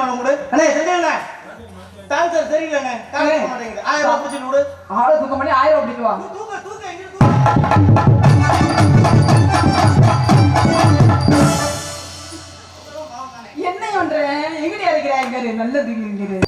நான் உங்களு அண்ணே செஞ்சேண்ணே டான்சர் சரியில்லைண்ணே காசு மாட்டேங்குது 1000 ரூபாய் பிடிச்சி விடு ஆளை தூக்கம் பண்ணி 1000 ரூபாய் வா தூக்க தூக்க எங்க என்ன பண்றேன் எங்கடி இருக்கிறாங்க நல்லது இங்க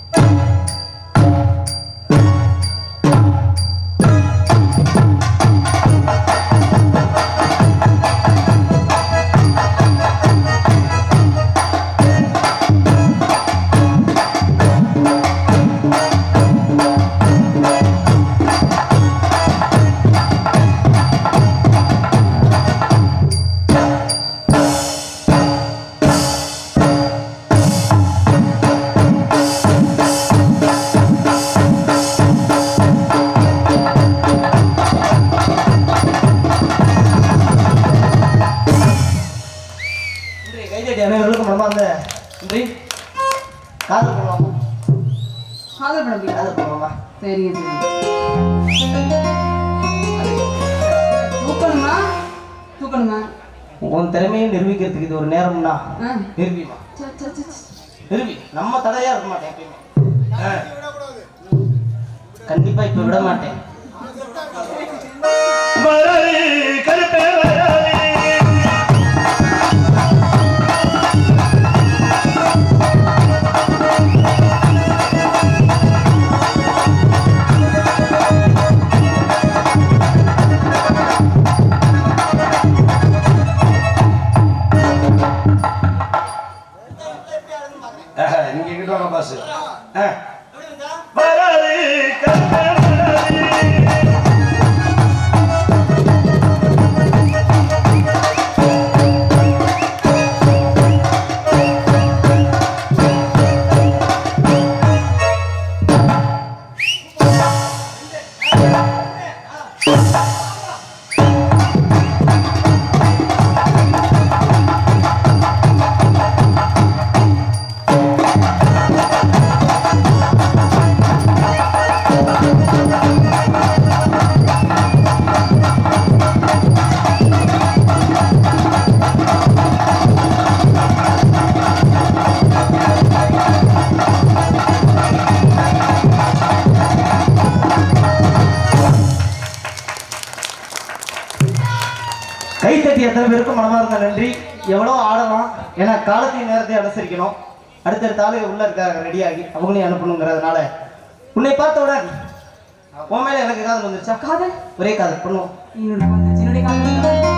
காதல் பண்ணுவாங்க காதல் பண்ண முடியாது காதல் பண்ணுவாங்க சரி தூக்கணுமா தூக்கணுமா உன் திறமையை நிரூபிக்கிறதுக்கு இது ஒரு நேரம்னா நிரூபிமா நிரூபி நம்ம தடையா இருக்க மாட்டேன் எப்பயுமே கண்டிப்பா இப்ப விட மாட்டேன் நீங்க கிட்ட வாங்க பாஸ் கைத்தட்டி எத்தனை பேருக்கும் மனமார்ந்த நன்றி. எவ்வளோ ஆடலாம், ஏன்னா காலத்தையும் நேரத்தை அனுசரிக்கணும். அடுத்தடுத்த ஆளு உள்ள இருக்காங்க ரெடியாகி, அவங்களையும் அனுப்பணுங்கிறதுனால உன்னை பார்த்தவுடன் உன் மேல எனக்கு காதல் வந்துருச்சா? காதல் ஒரே காதல் பண்ணுவோம். என்னுடைய காதல்